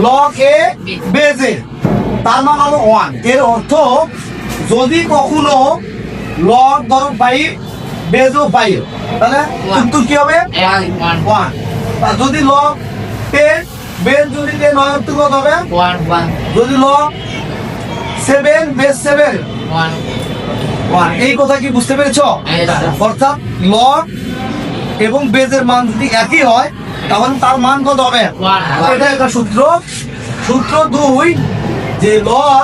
Log এ বেজে তার মান হলো 1। এর অর্থ যদি কখনো লগ ধরো 5 বেজও 5 তাহলে উত্তর কি হবে 1। আর যদি লগ 10 বেজ যদি 10 হয় উত্তর কত হবে 1 যদি লগ 7 বেজ 7 1। এই কথা কি বুঝতে পেরেছো? অর্থাৎ লগ এবং বেজের মান যদি একই হয় তাহলে তার মান কত হবে? এটা একটা সূত্র। সূত্র 2 যে log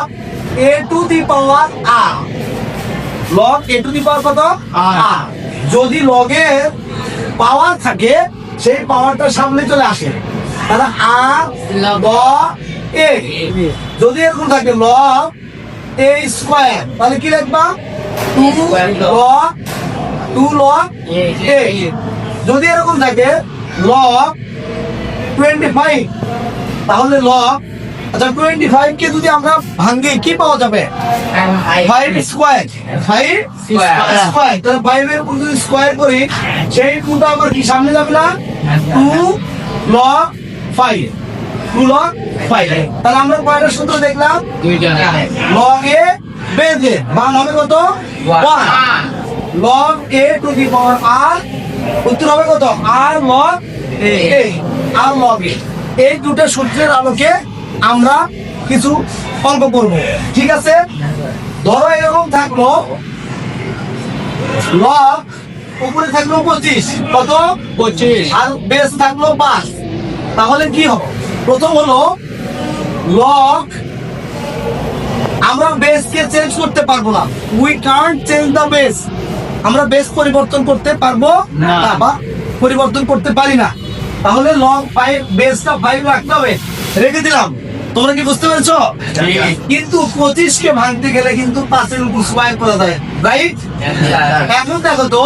a to the power r, log a to the power কত r, যদি লগের পাওয়ার থাকে সেই পাওয়ারটা সামনে চলে আসে তাহলে r log a। যদি এরকম থাকে লগ a স্কয়ার তাহলে কি লিখবা 2 log a। যদি এরকম থাকে লগ 25 তাহলে লগ আচ্ছা 25 কে যদি আমরা ভাঙি কি পাওয়া যাবে 5 স্কয়ার 5 স্কয়ার তাহলে 5 এর উপর যদি স্কয়ার করি সেই টুটা আবার কি সামনে যাবে না 2 log 5 2 log 5 তাহলে আমরা কয়টা সূত্র দেখলাম লগ এ বেজে মান হবে কত 1 log a to the power r উত্তর হবে কত r log a r log a। এই দুটো সূত্রের আলোকে আমরা কিছু অঙ্ক করব, ঠিক আছে? ধরো এরকম থাকলো লগ উপরে থাকলো 25 কত 25 আর বেস থাকলো 5 তাহলে কি হবে? প্রথম হলো লগ আমরা বেসকে চেঞ্জ করতে পারবো না, we can't change the base. আমরা বেস পরিবর্তন করতে পারবো না বা পরিবর্তন করতে পারি না। তাহলে লগ 5 বেসটা 5 রাখতে হবে, রেখে দিলাম। তোমরা কি বুঝতে পেরেছো? কিন্তু 25 কে ভাঙতে গেলে কিন্তু 5 এর উপর স্কয়ার করা যায়, রাইট? এখন দেখো তো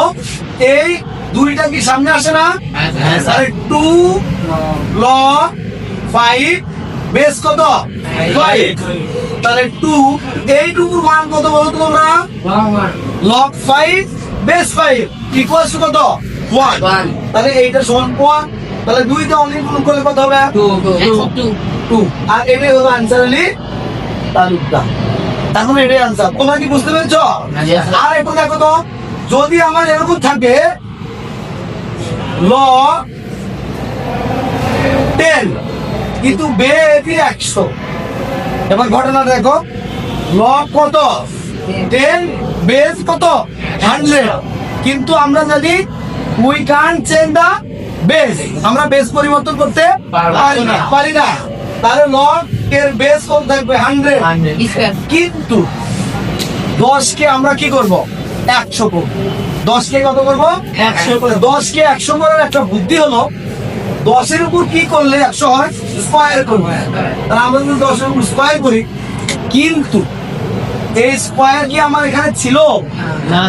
এই দুইটা কি সামনে আসে না? তাহলে 2 log 5 বেস কত 5 তাহলে 2 এইটুকুর মান কত বলো তো তোমরা? log 5 বেস 5 ইকুয়ালস টু কত 1। তাহলে এইটা সমান 1 তাহলে 2 তে অনেক গুণ করলে কত হবে 2 আর এটাই হলো आंसर আলি তালুকদার। তাহলে এটাই आंसर। তোমরা কি বুঝতে পেরেছো? আর এখন দেখো তো যদি আমার এরকম থাকে log 10 কিন্তু বেস 100, এবার ঘটনা দেখো log কত 10 বেস কত 100 কিন্তু আমরা জানি we can't change the base, আমরা বেস পরিবর্তন করতে পারি না। তাহলে লগ এর বেস কত থাকবে 100 কিন্তু 10 কে আমরা কি করব 100 করব। 10 কে কত করব 100 করে। 10 কে 100 করার একটা বুদ্ধি হলো 10 এর উপর কি করলে 100 হয় স্কয়ার করব। তাহলে আমরা যদি 10 এর উপর স্কয়ার করি কিন্তু এই স্কয়ার কি আমার এখানে ছিল না,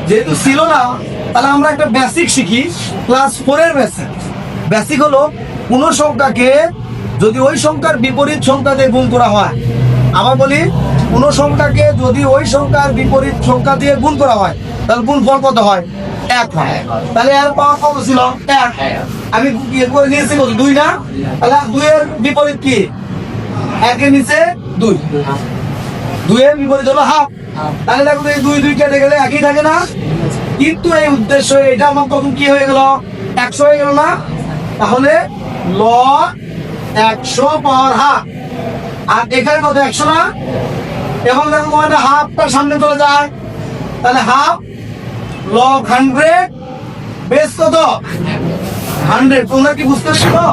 যেহেতু ছিল না তাহলে আমরা একটা বেসিক শিখি ক্লাস 4 এর বেসিক। বেসিক হলো কোন সংখ্যাকে যদি ওই সংখ্যার বিপরীত সংখ্যা দিয়ে গুণ করা হয়, আবার বলি কোন সংখ্যাকে যদি ওই সংখ্যার বিপরীত সংখ্যা দিয়ে গুণ করা হয় তাহলে গুণফল কত হয় 1 হয়। তাহলে এর পাওয়ার কত ছিল 1, আমি কি করে নিয়েছি 2 না? তাহলে 2 এর বিপরীত কি 1 এর নিচে 2, 2 এর বিপরীত হলো হাফ। তাহলে দেখো এই 2 2 কেটে গেলে একই থাকে না? কিন্তু এই উদ্দেশ্য এটা আমার তখন কি হয়ে গেল 100 হয়ে গেল না? তাহলে log 100 পাওয়ার হাফ আর এখানে কত 100 না? এখন দেখো তোমাদের হাফটা সামনে চলে যায় তাহলে হাফ log 100 বেস কত 100। তোমরা কি বুঝতে পারছো?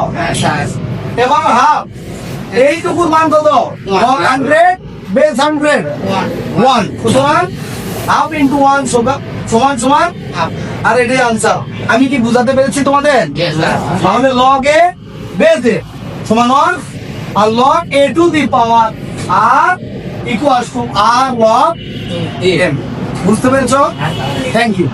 এবং হাফ এইটুকুর মান কত log 100 বেস 100 1 সুতরাং হাফ ইন্টু 1 সমান সমান হাফ। আর এটাই आंसर। আমি কি বুঝাতে পেরেছি তোমাদের? তাহলে log a বেস a সমান 1 আর log a to the power r equals to r log m। বুঝতে পেরেছো? Thank you.